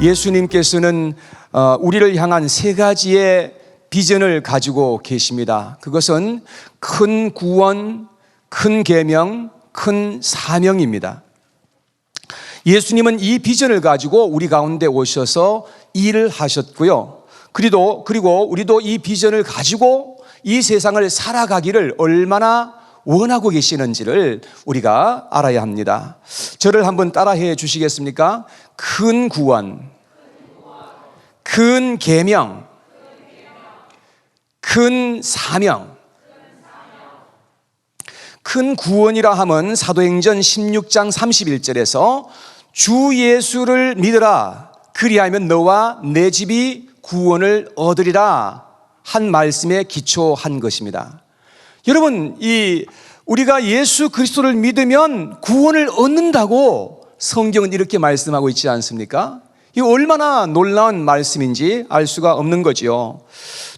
예수님께서는 우리를 향한 세 가지의 비전을 가지고 계십니다. 그것은 큰 구원, 큰 계명, 큰 사명입니다. 예수님은 이 비전을 가지고 우리 가운데 오셔서 일을 하셨고요. 그리고 우리도 이 비전을 가지고 이 세상을 살아가기를 얼마나 원하고 계시는지를 우리가 알아야 합니다. 저를 한번 따라해 주시겠습니까? 큰 구원, 큰 계명, 큰 사명. 큰 구원이라 함은 사도행전 16장 31절에서 주 예수를 믿으라 그리하면 너와 내 집이 구원을 얻으리라 한 말씀에 기초한 것입니다. 여러분, 우리가 예수 그리스도를 믿으면 구원을 얻는다고 성경은 이렇게 말씀하고 있지 않습니까? 이 얼마나 놀라운 말씀인지 알 수가 없는 거지요.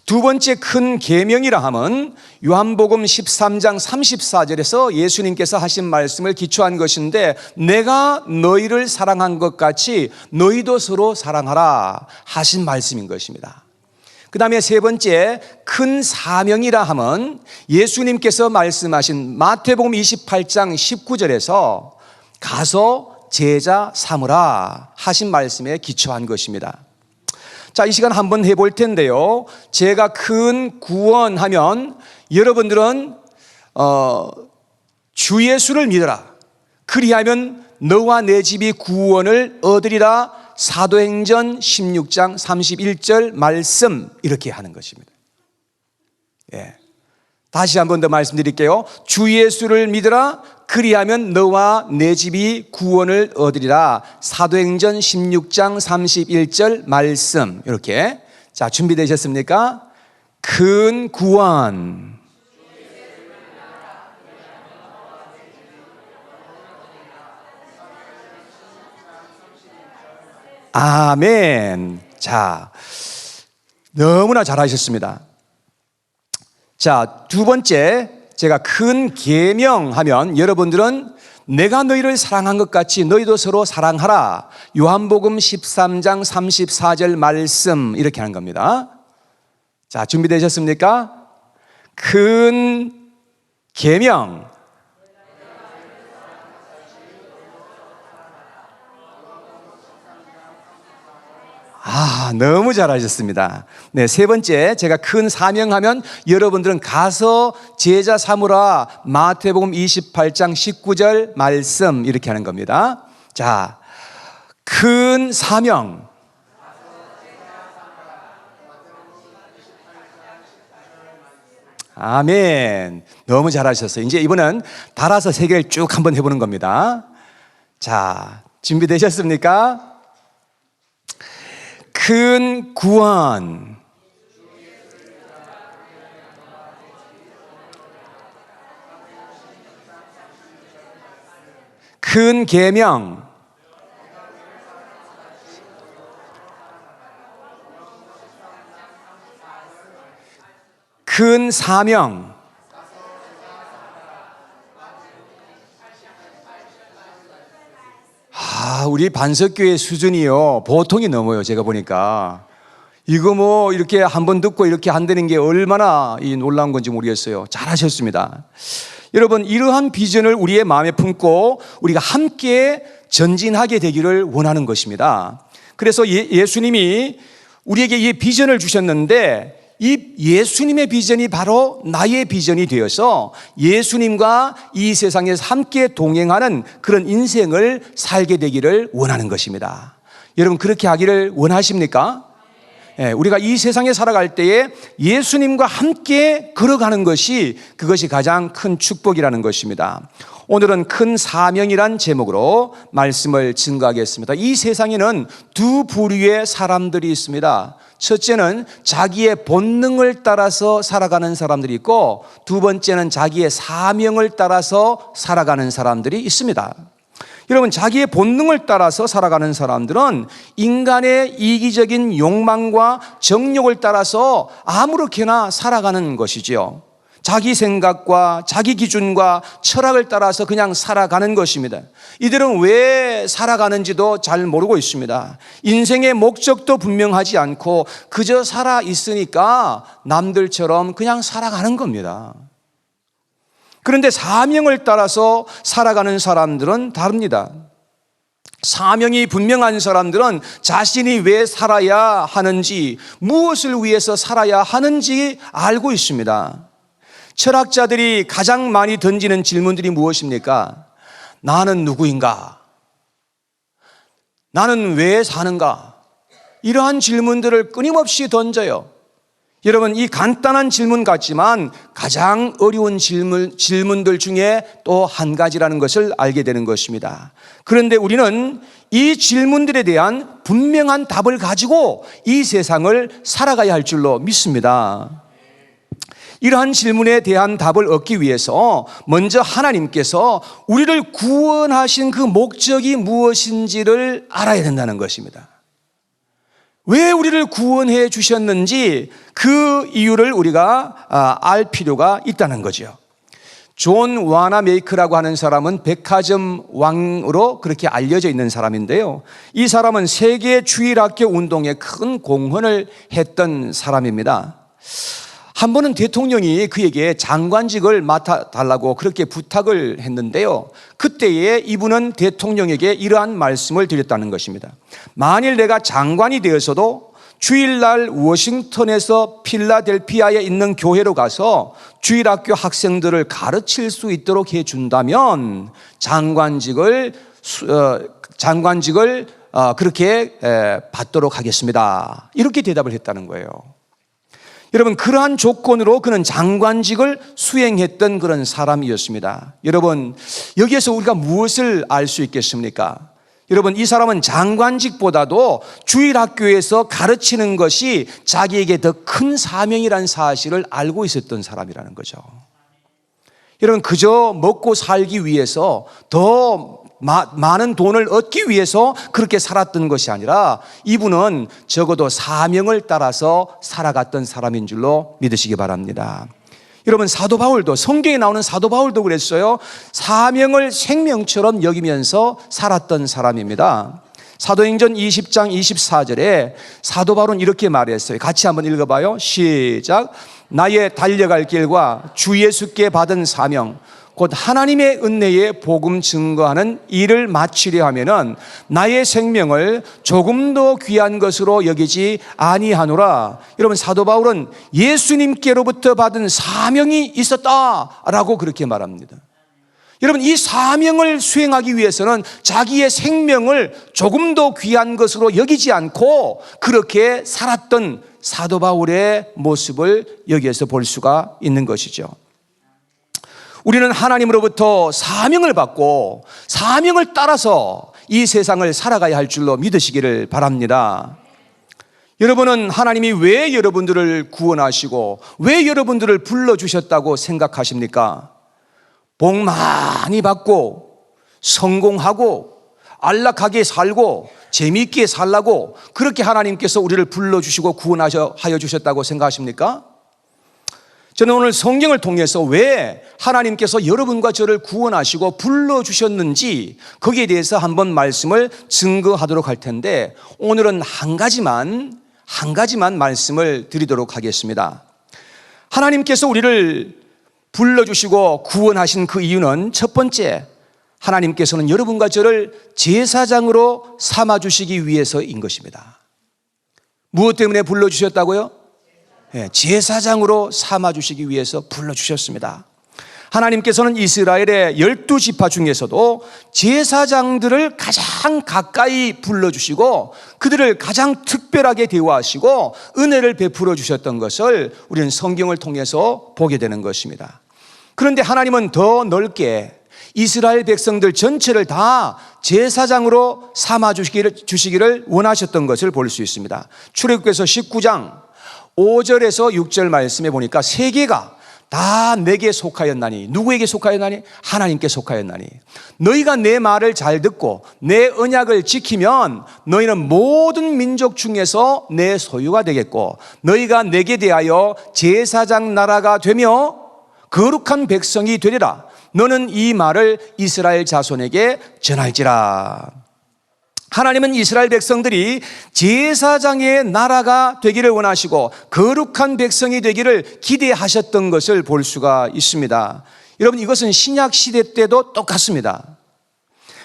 두 번째 큰 계명이라 함은 요한복음 13장 34절에서 예수님께서 하신 말씀을 기초한 것인데, 내가 너희를 사랑한 것 같이 너희도 서로 사랑하라 하신 말씀인 것입니다. 그 다음에 세 번째 큰 사명이라 함은 예수님께서 말씀하신 마태복음 28장 19절에서 가서 제자 삼으라 하신 말씀에 기초한 것입니다. 자, 이 시간 한번 해볼 텐데요. 제가 큰 구원하면 여러분들은 주 예수를 믿어라 그리하면 너와 내 집이 구원을 얻으리라 사도행전 16장 31절 말씀 이렇게 하는 것입니다. 예. 다시 한 번 더 말씀드릴게요. 주 예수를 믿으라 그리하면 너와 내 집이 구원을 얻으리라 사도행전 16장 31절 말씀 이렇게. 자, 준비되셨습니까? 큰 구원, 아멘. 자, 너무나 잘하셨습니다. 자, 두 번째, 제가 큰 계명하면 여러분들은 내가 너희를 사랑한 것 같이 너희도 서로 사랑하라 요한복음 13장 34절 말씀 이렇게 하는 겁니다. 자, 준비되셨습니까? 큰 계명, 너무 잘하셨습니다. 네, 세 번째, 제가 큰 사명하면 여러분들은 가서 제자 삼으라 마태복음 28장 19절 말씀 이렇게 하는 겁니다. 자, 큰 사명. 아멘. 너무 잘하셨어요. 이제 이번엔 달아서 세 개를 쭉 한번 해보는 겁니다. 자, 준비되셨습니까? 큰 구원, 큰 계명, 큰 사명. 우리 반석교회 수준이요 보통이 넘어요. 제가 보니까 이거 이렇게 한번 듣고 이렇게 한다는 게 얼마나 놀라운 건지 모르겠어요. 잘하셨습니다. 여러분, 이러한 비전을 우리의 마음에 품고 우리가 함께 전진하게 되기를 원하는 것입니다. 그래서 예수님이 우리에게 이 비전을 주셨는데, 이 예수님의 비전이 바로 나의 비전이 되어서 예수님과 이 세상에서 함께 동행하는 그런 인생을 살게 되기를 원하는 것입니다. 여러분, 그렇게 하기를 원하십니까? 예, 우리가 이 세상에 살아갈 때에 예수님과 함께 걸어가는 그것이 가장 큰 축복이라는 것입니다. 오늘은 큰 사명이란 제목으로 말씀을 증거하겠습니다. 이 세상에는 두 부류의 사람들이 있습니다. 첫째는 자기의 본능을 따라서 살아가는 사람들이 있고, 두 번째는 자기의 사명을 따라서 살아가는 사람들이 있습니다. 여러분, 자기의 본능을 따라서 살아가는 사람들은 인간의 이기적인 욕망과 정욕을 따라서 아무렇게나 살아가는 것이지요. 자기 생각과 자기 기준과 철학을 따라서 그냥 살아가는 것입니다. 이들은 왜 살아가는지도 잘 모르고 있습니다. 인생의 목적도 분명하지 않고 그저 살아 있으니까 남들처럼 그냥 살아가는 겁니다. 그런데 사명을 따라서 살아가는 사람들은 다릅니다. 사명이 분명한 사람들은 자신이 왜 살아야 하는지, 무엇을 위해서 살아야 하는지 알고 있습니다. 철학자들이 가장 많이 던지는 질문들이 무엇입니까? 나는 누구인가? 나는 왜 사는가? 이러한 질문들을 끊임없이 던져요. 여러분, 이 간단한 질문 같지만 가장 어려운 질문들 중에 또 한 가지라는 것을 알게 되는 것입니다. 그런데 우리는 이 질문들에 대한 분명한 답을 가지고 이 세상을 살아가야 할 줄로 믿습니다. 이러한 질문에 대한 답을 얻기 위해서 먼저 하나님께서 우리를 구원하신 그 목적이 무엇인지를 알아야 된다는 것입니다. 왜 우리를 구원해 주셨는지 그 이유를 우리가 알 필요가 있다는 거죠. 존 와나메이크라고 하는 사람은 백화점 왕으로 그렇게 알려져 있는 사람인데요. 이 사람은 세계 주일학교 운동에 큰 공헌을 했던 사람입니다. 한 번은 대통령이 그에게 장관직을 맡아달라고 그렇게 부탁을 했는데요. 그때에 이분은 대통령에게 이러한 말씀을 드렸다는 것입니다. 만일 내가 장관이 되어서도 주일날 워싱턴에서 필라델피아에 있는 교회로 가서 주일학교 학생들을 가르칠 수 있도록 해준다면 장관직을 그렇게 받도록 하겠습니다. 이렇게 대답을 했다는 거예요. 여러분, 그러한 조건으로 그는 장관직을 수행했던 그런 사람이었습니다. 여러분, 여기에서 우리가 무엇을 알 수 있겠습니까? 여러분, 이 사람은 장관직보다도 주일학교에서 가르치는 것이 자기에게 더 큰 사명이라는 사실을 알고 있었던 사람이라는 거죠. 여러분, 그저 먹고 살기 위해서 더 많은 돈을 얻기 위해서 그렇게 살았던 것이 아니라 이분은 적어도 사명을 따라서 살아갔던 사람인 줄로 믿으시기 바랍니다. 여러분, 사도 바울도, 성경에 나오는 사도 바울도 그랬어요. 사명을 생명처럼 여기면서 살았던 사람입니다. 사도행전 20장 24절에 사도 바울은 이렇게 말했어요. 같이 한번 읽어봐요. 시작. 나의 달려갈 길과 주 예수께 받은 사명 곧 하나님의 은혜의 복음 증거하는 일을 마치려 하면은 나의 생명을 조금 더 귀한 것으로 여기지 아니하노라. 여러분, 사도 바울은 예수님께로부터 받은 사명이 있었다라고 그렇게 말합니다. 여러분, 이 사명을 수행하기 위해서는 자기의 생명을 조금 더 귀한 것으로 여기지 않고 그렇게 살았던 사도 바울의 모습을 여기에서 볼 수가 있는 것이죠. 우리는 하나님으로부터 사명을 받고 사명을 따라서 이 세상을 살아가야 할 줄로 믿으시기를 바랍니다. 여러분은 하나님이 왜 여러분들을 구원하시고 왜 여러분들을 불러주셨다고 생각하십니까? 복 많이 받고 성공하고 안락하게 살고 재미있게 살라고 그렇게 하나님께서 우리를 불러주시고 구원하여 주셨다고 생각하십니까? 저는 오늘 성경을 통해서 왜 하나님께서 여러분과 저를 구원하시고 불러주셨는지 거기에 대해서 한번 말씀을 증거하도록 할 텐데 오늘은 한 가지만 말씀을 드리도록 하겠습니다. 하나님께서 우리를 불러주시고 구원하신 그 이유는 첫 번째, 하나님께서는 여러분과 저를 제사장으로 삼아주시기 위해서인 것입니다. 무엇 때문에 불러주셨다고요? 제사장으로 삼아주시기 위해서 불러주셨습니다. 하나님께서는 이스라엘의 12지파 중에서도 제사장들을 가장 가까이 불러주시고 그들을 가장 특별하게 대우하시고 은혜를 베풀어 주셨던 것을 우리는 성경을 통해서 보게 되는 것입니다. 그런데 하나님은 더 넓게 이스라엘 백성들 전체를 다 제사장으로 삼아주시기를 원하셨던 것을 볼 수 있습니다. 출애굽기서 19장 5절에서 6절 말씀에 보니까 세계가 다 내게 속하였나니, 누구에게 속하였나니? 하나님께 속하였나니 너희가 내 말을 잘 듣고 내 언약을 지키면 너희는 모든 민족 중에서 내 소유가 되겠고 너희가 내게 대하여 제사장 나라가 되며 거룩한 백성이 되리라. 너는 이 말을 이스라엘 자손에게 전할지라. 하나님은 이스라엘 백성들이 제사장의 나라가 되기를 원하시고 거룩한 백성이 되기를 기대하셨던 것을 볼 수가 있습니다. 여러분, 이것은 신약 시대 때도 똑같습니다.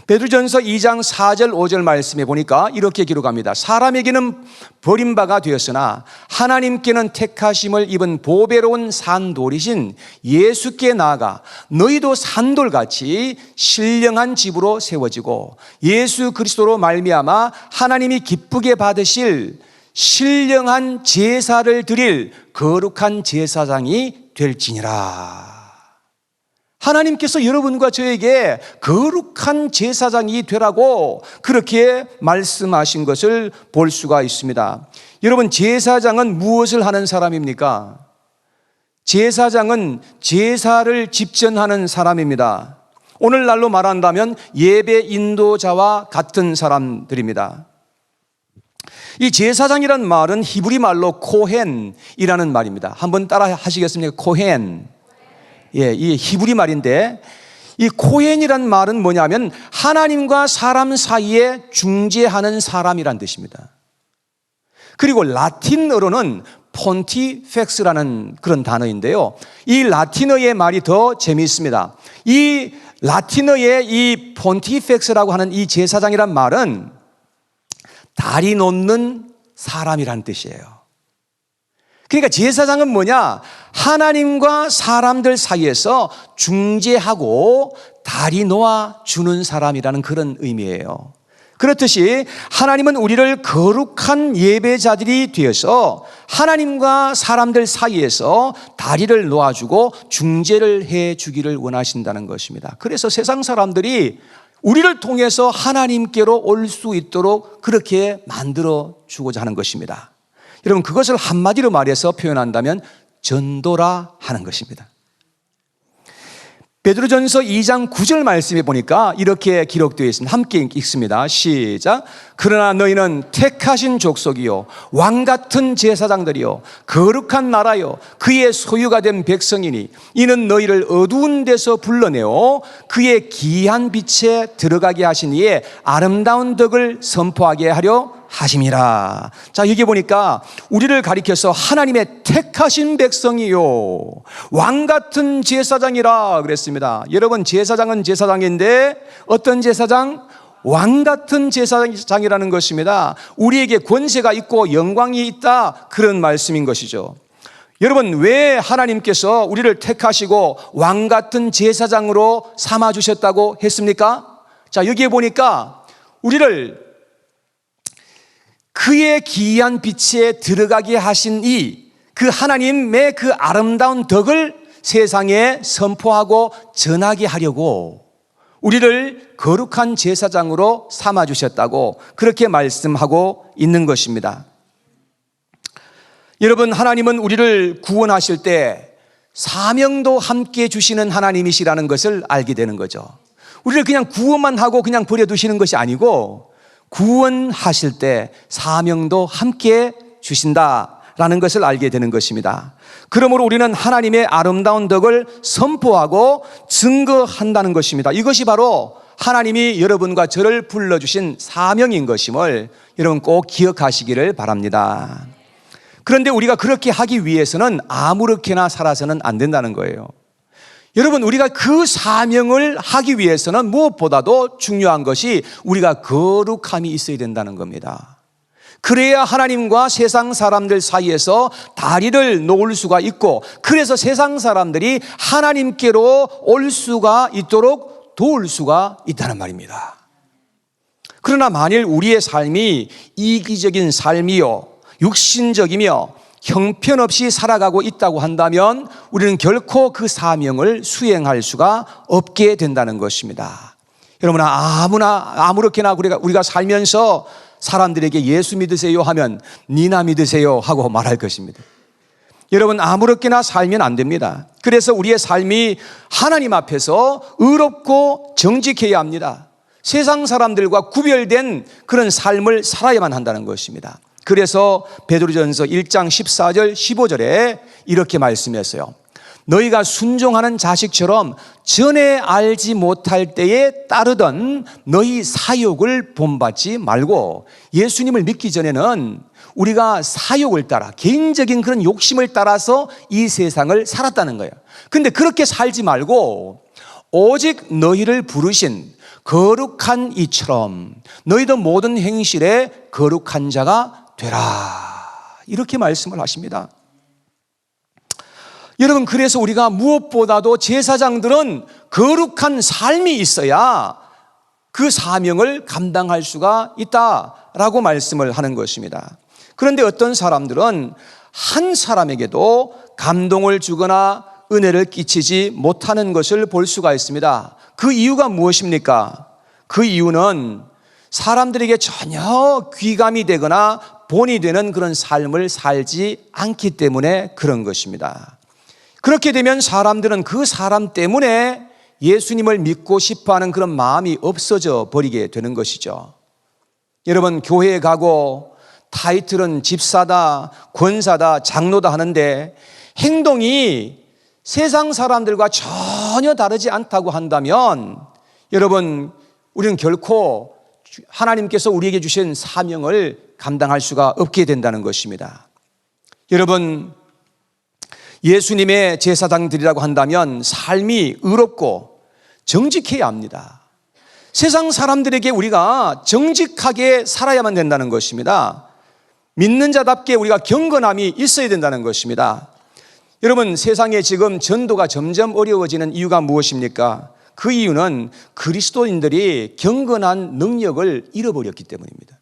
베드로전서 2장 4절 5절 말씀에 보니까 이렇게 기록합니다. 사람에게는 버림바가 되었으나 하나님께는 택하심을 입은 보배로운 산돌이신 예수께 나아가 너희도 산돌같이 신령한 집으로 세워지고 예수 그리스도로 말미암아 하나님이 기쁘게 받으실 신령한 제사를 드릴 거룩한 제사장이 될지니라. 하나님께서 여러분과 저에게 거룩한 제사장이 되라고 그렇게 말씀하신 것을 볼 수가 있습니다. 여러분, 제사장은 무엇을 하는 사람입니까? 제사장은 제사를 집전하는 사람입니다. 오늘날로 말한다면 예배 인도자와 같은 사람들입니다. 이 제사장이란 말은 히브리 말로 코헨이라는 말입니다. 한번 따라 하시겠습니까? 코헨. 예, 이 히브리 말인데 이 코헨이란 말은 뭐냐면 하나님과 사람 사이에 중재하는 사람이란 뜻입니다. 그리고 라틴어로는 폰티펙스라는 그런 단어인데요. 이 라틴어의 말이 더 재미있습니다. 이 라틴어의 이 폰티펙스라고 하는 이 제사장이란 말은 다리 놓는 사람이란 뜻이에요. 그러니까 제사장은 뭐냐? 하나님과 사람들 사이에서 중재하고 다리 놓아 주는 사람이라는 그런 의미예요. 그렇듯이 하나님은 우리를 거룩한 예배자들이 되어서 하나님과 사람들 사이에서 다리를 놓아주고 중재를 해주기를 원하신다는 것입니다. 그래서 세상 사람들이 우리를 통해서 하나님께로 올 수 있도록 그렇게 만들어 주고자 하는 것입니다. 여러분, 그것을 한마디로 말해서 표현한다면 전도라 하는 것입니다. 베드로전서 2장 9절 말씀에 보니까 이렇게 기록되어 있습니다. 함께 읽습니다. 시작. 그러나 너희는 택하신 족속이요 왕같은 제사장들이요 거룩한 나라요 그의 소유가 된 백성이니 이는 너희를 어두운 데서 불러내어 그의 귀한 빛에 들어가게 하신 이의 아름다운 덕을 선포하게 하려 하심이라. 자, 여기 보니까 우리를 가리켜서 하나님의 택하신 백성이요 왕같은 제사장이라 그랬습니다. 여러분, 제사장은 제사장인데 어떤 제사장? 왕같은 제사장이라는 것입니다. 우리에게 권세가 있고 영광이 있다, 그런 말씀인 것이죠. 여러분, 왜 하나님께서 우리를 택하시고 왕같은 제사장으로 삼아주셨다고 했습니까? 자, 여기에 보니까 우리를 그의 기이한 빛에 들어가게 하신 그 하나님의 그 아름다운 덕을 세상에 선포하고 전하게 하려고 우리를 거룩한 제사장으로 삼아주셨다고 그렇게 말씀하고 있는 것입니다. 여러분, 하나님은 우리를 구원하실 때 사명도 함께 주시는 하나님이시라는 것을 알게 되는 거죠. 우리를 그냥 구원만 하고 그냥 버려두시는 것이 아니고 구원하실 때 사명도 함께 주신다라는 것을 알게 되는 것입니다. 그러므로 우리는 하나님의 아름다운 덕을 선포하고 증거한다는 것입니다. 이것이 바로 하나님이 여러분과 저를 불러주신 사명인 것임을 여러분 꼭 기억하시기를 바랍니다. 그런데 우리가 그렇게 하기 위해서는 아무렇게나 살아서는 안 된다는 거예요. 여러분, 우리가 그 사명을 하기 위해서는 무엇보다도 중요한 것이 우리가 거룩함이 있어야 된다는 겁니다. 그래야 하나님과 세상 사람들 사이에서 다리를 놓을 수가 있고, 그래서 세상 사람들이 하나님께로 올 수가 있도록 도울 수가 있다는 말입니다. 그러나 만일 우리의 삶이 이기적인 삶이요 육신적이며 형편없이 살아가고 있다고 한다면 우리는 결코 그 사명을 수행할 수가 없게 된다는 것입니다. 여러분, 아무렇게나 우리가 살면서 사람들에게 예수 믿으세요 하면 니나 믿으세요 하고 말할 것입니다. 여러분, 아무렇게나 살면 안 됩니다. 그래서 우리의 삶이 하나님 앞에서 의롭고 정직해야 합니다. 세상 사람들과 구별된 그런 삶을 살아야만 한다는 것입니다. 그래서 베드로전서 1장 14절 15절에 이렇게 말씀했어요. 너희가 순종하는 자식처럼 전에 알지 못할 때에 따르던 너희 사욕을 본받지 말고, 예수님을 믿기 전에는 우리가 사욕을 따라, 개인적인 그런 욕심을 따라서 이 세상을 살았다는 거예요. 근데 그렇게 살지 말고 오직 너희를 부르신 거룩한 이처럼 너희도 모든 행실에 거룩한 자가 되라, 이렇게 말씀을 하십니다. 여러분, 그래서 우리가 무엇보다도 제사장들은 거룩한 삶이 있어야 그 사명을 감당할 수가 있다라고 말씀을 하는 것입니다. 그런데 어떤 사람들은 한 사람에게도 감동을 주거나 은혜를 끼치지 못하는 것을 볼 수가 있습니다. 그 이유가 무엇입니까? 그 이유는 사람들에게 전혀 귀감이 되거나 본이 되는 그런 삶을 살지 않기 때문에 그런 것입니다. 그렇게 되면 사람들은 그 사람 때문에 예수님을 믿고 싶어하는 그런 마음이 없어져 버리게 되는 것이죠. 여러분, 교회에 가고 타이틀은 집사다, 권사다, 장로다 하는데 행동이 세상 사람들과 전혀 다르지 않다고 한다면, 여러분, 우리는 결코 하나님께서 우리에게 주신 사명을 감당할 수가 없게 된다는 것입니다. 여러분, 예수님의 제사장들이라고 한다면 삶이 의롭고 정직해야 합니다. 세상 사람들에게 우리가 정직하게 살아야만 된다는 것입니다. 믿는 자답게 우리가 경건함이 있어야 된다는 것입니다. 여러분, 세상에 지금 전도가 점점 어려워지는 이유가 무엇입니까? 그 이유는 그리스도인들이 경건한 능력을 잃어버렸기 때문입니다.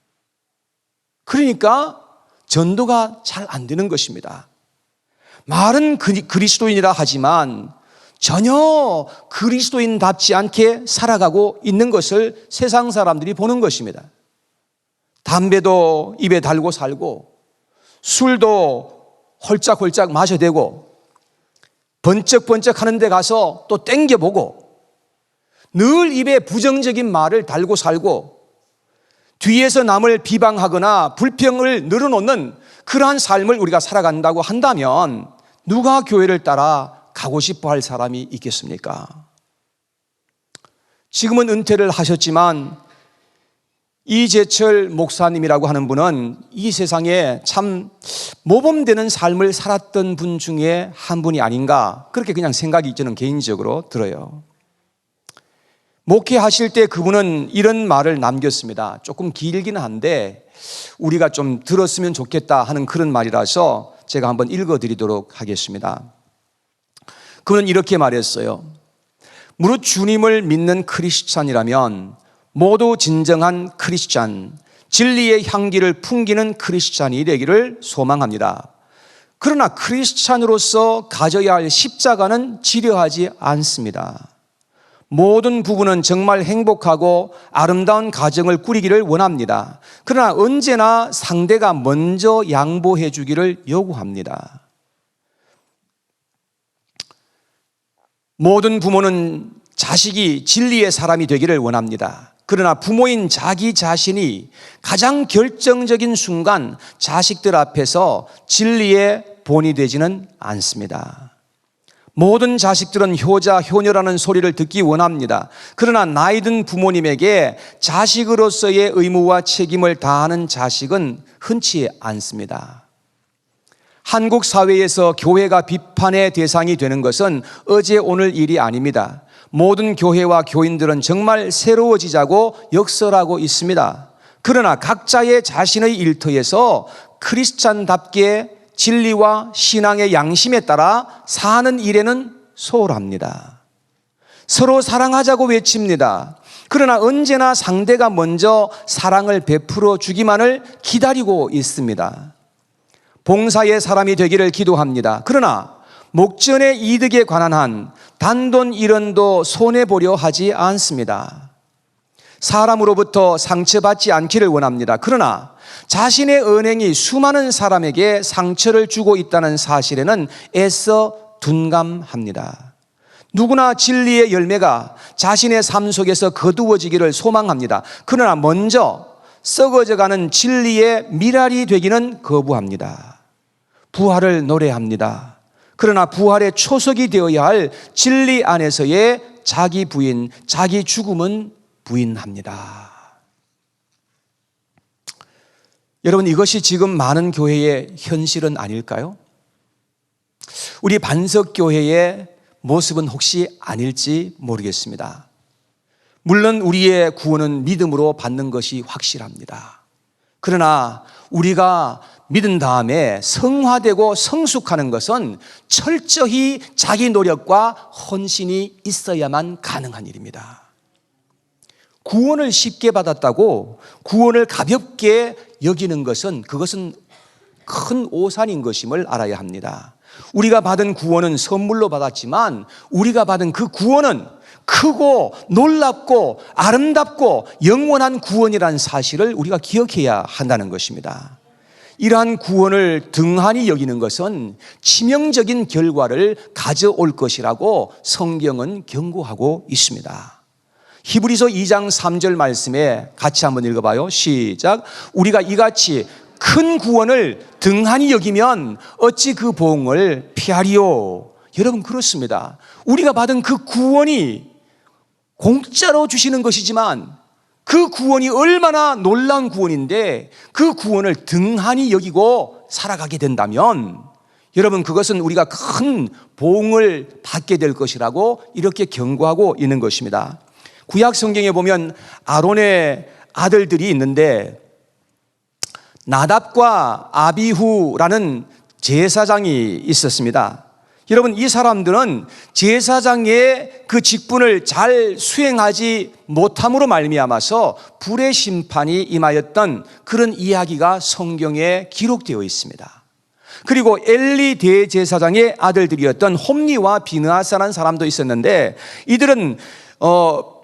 그러니까 전도가 잘 안 되는 것입니다. 말은 그리스도인이라 하지만 전혀 그리스도인답지 않게 살아가고 있는 것을 세상 사람들이 보는 것입니다. 담배도 입에 달고 살고, 술도 홀짝홀짝 마셔대고, 번쩍번쩍 하는 데 가서 또 땡겨보고, 늘 입에 부정적인 말을 달고 살고, 뒤에서 남을 비방하거나 불평을 늘어놓는 그러한 삶을 우리가 살아간다고 한다면 누가 교회를 따라 가고 싶어 할 사람이 있겠습니까? 지금은 은퇴를 하셨지만 이재철 목사님이라고 하는 분은 이 세상에 참 모범되는 삶을 살았던 분 중에 한 분이 아닌가, 그렇게 그냥 생각이 저는 개인적으로 들어요. 목회하실 때 그분은 이런 말을 남겼습니다. 조금 길긴 한데 우리가 좀 들었으면 좋겠다 하는 그런 말이라서 제가 한번 읽어드리도록 하겠습니다. 그분은 이렇게 말했어요. 무릇 주님을 믿는 크리스찬이라면 모두 진정한 크리스찬, 진리의 향기를 풍기는 크리스찬이 되기를 소망합니다. 그러나 크리스찬으로서 가져야 할 십자가는 지려하지 않습니다. 모든 부부는 정말 행복하고 아름다운 가정을 꾸리기를 원합니다. 그러나 언제나 상대가 먼저 양보해 주기를 요구합니다. 모든 부모는 자식이 진리의 사람이 되기를 원합니다. 그러나 부모인 자기 자신이 가장 결정적인 순간 자식들 앞에서 진리의 본이 되지는 않습니다. 모든 자식들은 효자, 효녀라는 소리를 듣기 원합니다. 그러나 나이 든 부모님에게 자식으로서의 의무와 책임을 다하는 자식은 흔치 않습니다. 한국 사회에서 교회가 비판의 대상이 되는 것은 어제 오늘 일이 아닙니다. 모든 교회와 교인들은 정말 새로워지자고 역설하고 있습니다. 그러나 각자의 자신의 일터에서 크리스찬답게 진리와 신앙의 양심에 따라 사는 일에는 소홀합니다. 서로 사랑하자고 외칩니다. 그러나 언제나 상대가 먼저 사랑을 베풀어 주기만을 기다리고 있습니다. 봉사의 사람이 되기를 기도합니다. 그러나 목전의 이득에 관한 한 단돈 1원도 손해보려 하지 않습니다. 사람으로부터 상처받지 않기를 원합니다. 그러나 자신의 언행이 수많은 사람에게 상처를 주고 있다는 사실에는 애써 둔감합니다. 누구나 진리의 열매가 자신의 삶 속에서 거두어지기를 소망합니다. 그러나 먼저 썩어져가는 진리의 미랄이 되기는 거부합니다. 부활을 노래합니다. 그러나 부활의 초석이 되어야 할 진리 안에서의 자기 부인, 자기 죽음은 부인합니다. 여러분, 이것이 지금 많은 교회의 현실은 아닐까요? 우리 반석교회의 모습은 혹시 아닐지 모르겠습니다. 물론 우리의 구원은 믿음으로 받는 것이 확실합니다. 그러나 우리가 믿은 다음에 성화되고 성숙하는 것은 철저히 자기 노력과 헌신이 있어야만 가능한 일입니다. 구원을 쉽게 받았다고 구원을 가볍게 여기는 것은 그것은 큰 오산인 것임을 알아야 합니다. 우리가 받은 구원은 선물로 받았지만 우리가 받은 그 구원은 크고 놀랍고 아름답고 영원한 구원이라는 사실을 우리가 기억해야 한다는 것입니다. 이러한 구원을 등한히 여기는 것은 치명적인 결과를 가져올 것이라고 성경은 경고하고 있습니다. 히브리서 2장 3절 말씀에 같이 한번 읽어봐요. 시작. 우리가 이같이 큰 구원을 등한히 여기면 어찌 그 보응을 피하리요. 여러분, 그렇습니다. 우리가 받은 그 구원이 공짜로 주시는 것이지만 그 구원이 얼마나 놀라운 구원인데 그 구원을 등한히 여기고 살아가게 된다면 여러분, 그것은 우리가 큰 보응을 받게 될 것이라고 이렇게 경고하고 있는 것입니다. 구약 성경에 보면 아론의 아들들이 있는데 나답과 아비후라는 제사장이 있었습니다. 여러분, 이 사람들은 제사장의 그 직분을 잘 수행하지 못함으로 말미암아서 불의 심판이 임하였던 그런 이야기가 성경에 기록되어 있습니다. 그리고 엘리 대제사장의 아들들이었던 홈리와 비느하사라는 사람도 있었는데 이들은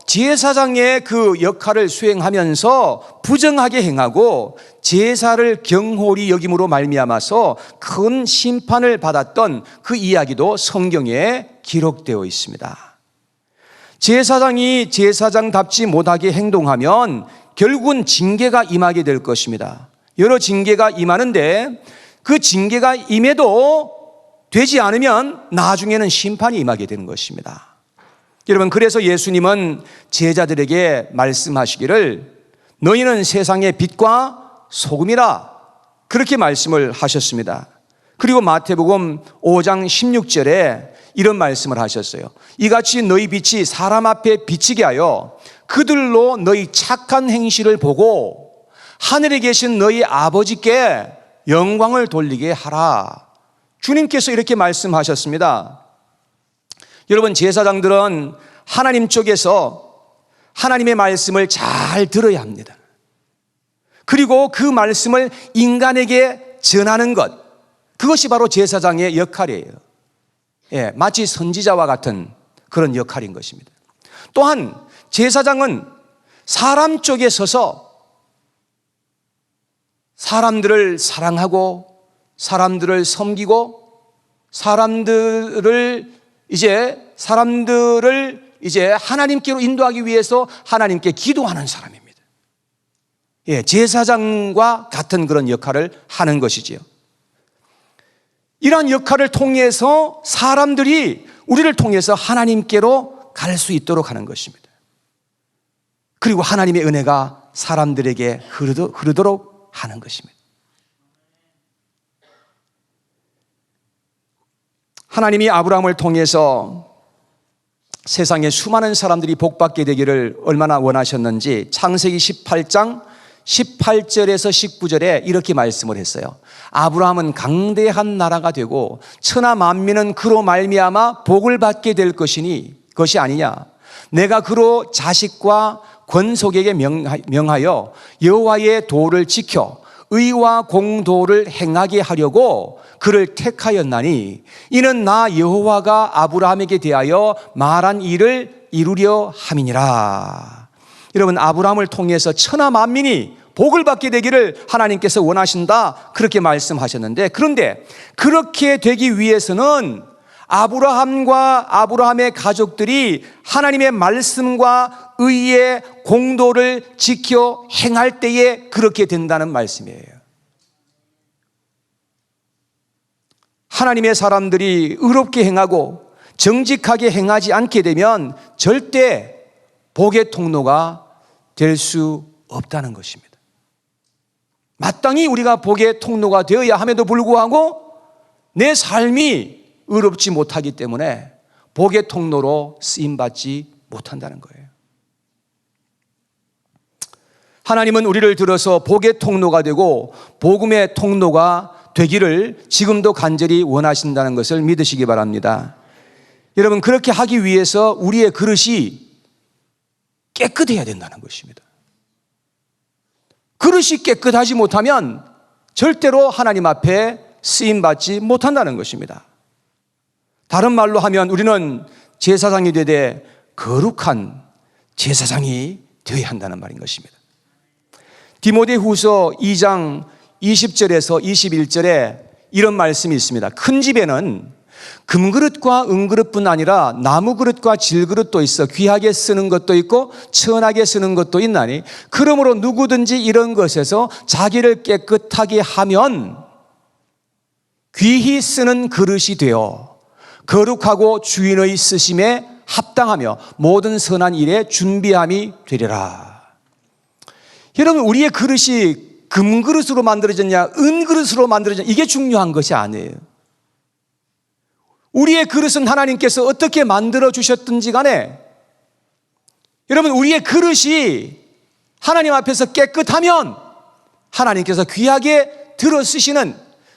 제사장의 그 역할을 수행하면서 부정하게 행하고 제사를 경홀히 여김으로 말미암아서 큰 심판을 받았던 그 이야기도 성경에 기록되어 있습니다. 제사장이 제사장답지 못하게 행동하면 결국은 징계가 임하게 될 것입니다. 여러 징계가 임하는데 그 징계가 임해도 되지 않으면 나중에는 심판이 임하게 되는 것입니다. 여러분, 그래서 예수님은 제자들에게 말씀하시기를 너희는 세상의 빛과 소금이라 그렇게 말씀을 하셨습니다. 그리고 마태복음 5장 16절에 이런 말씀을 하셨어요. 이같이 너희 빛이 사람 앞에 비치게 하여 그들로 너희 착한 행실을 보고 하늘에 계신 너희 아버지께 영광을 돌리게 하라. 주님께서 이렇게 말씀하셨습니다. 여러분, 제사장들은 하나님 쪽에서 하나님의 말씀을 잘 들어야 합니다. 그리고 그 말씀을 인간에게 전하는 것, 그것이 바로 제사장의 역할이에요. 예, 마치 선지자와 같은 그런 역할인 것입니다. 또한 제사장은 사람 쪽에 서서 사람들을 사랑하고 사람들을 섬기고 사람들을 하나님께로 인도하기 위해서 하나님께 기도하는 사람입니다. 예, 제사장과 같은 그런 역할을 하는 것이지요. 이러한 역할을 통해서 사람들이 우리를 통해서 하나님께로 갈 수 있도록 하는 것입니다. 그리고 하나님의 은혜가 사람들에게 흐르도록 하는 것입니다. 하나님이 아브라함을 통해서 세상에 수많은 사람들이 복받게 되기를 얼마나 원하셨는지 창세기 18장 18절에서 19절에 이렇게 말씀을 했어요. 아브라함은 강대한 나라가 되고 천하 만민은 그로 말미암아 복을 받게 될 것이 아니냐. 내가 그로 자식과 권속에게 명하여 여호와의 도를 지켜 의와 공도를 행하게 하려고 그를 택하였나니 이는 나 여호와가 아브라함에게 대하여 말한 일을 이루려 함이니라. 여러분, 아브라함을 통해서 천하 만민이 복을 받게 되기를 하나님께서 원하신다, 그렇게 말씀하셨는데, 그런데 그렇게 되기 위해서는 아브라함과 아브라함의 가족들이 하나님의 말씀과 의의 공도를 지켜 행할 때에 그렇게 된다는 말씀이에요. 하나님의 사람들이 의롭게 행하고 정직하게 행하지 않게 되면 절대 복의 통로가 될 수 없다는 것입니다. 마땅히 우리가 복의 통로가 되어야 함에도 불구하고 내 삶이 의롭지 못하기 때문에 복의 통로로 쓰임받지 못한다는 거예요. 하나님은 우리를 들어서 복의 통로가 되고 복음의 통로가 되기를 지금도 간절히 원하신다는 것을 믿으시기 바랍니다. 여러분, 그렇게 하기 위해서 우리의 그릇이 깨끗해야 된다는 것입니다. 그릇이 깨끗하지 못하면 절대로 하나님 앞에 쓰임받지 못한다는 것입니다. 다른 말로 하면 우리는 제사장이 되되 거룩한 제사장이 되어야 한다는 말인 것입니다. 디모데후서 2장 20절에서 21절에 이런 말씀이 있습니다. 큰 집에는 금그릇과 은그릇뿐 아니라 나무그릇과 질그릇도 있어 귀하게 쓰는 것도 있고 천하게 쓰는 것도 있나니 그러므로 누구든지 이런 것에서 자기를 깨끗하게 하면 귀히 쓰는 그릇이 되어 거룩하고 주인의 쓰심에 합당하며 모든 선한 일에 준비함이 되리라. 여러분, 우리의 그릇이 금그릇으로 만들어졌냐 은그릇으로 만들어졌냐 이게 중요한 것이 아니에요. 우리의 그릇은 하나님께서 어떻게 만들어 주셨든지 간에 여러분, 우리의 그릇이 하나님 앞에서 깨끗하면 하나님께서 귀하게 들어 쓰시는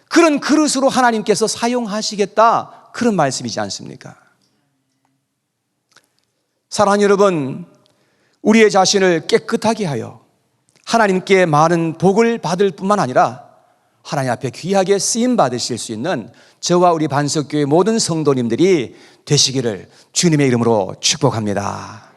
그런 그릇으로 하나님께서 사용하시겠다, 그런 말씀이지 않습니까? 사랑하는 여러분, 우리의 자신을 깨끗하게 하여 하나님께 많은 복을 받을 뿐만 아니라 하나님 앞에 귀하게 쓰임 받으실 수 있는 저와 우리 반석교회 모든 성도님들이 되시기를 주님의 이름으로 축복합니다.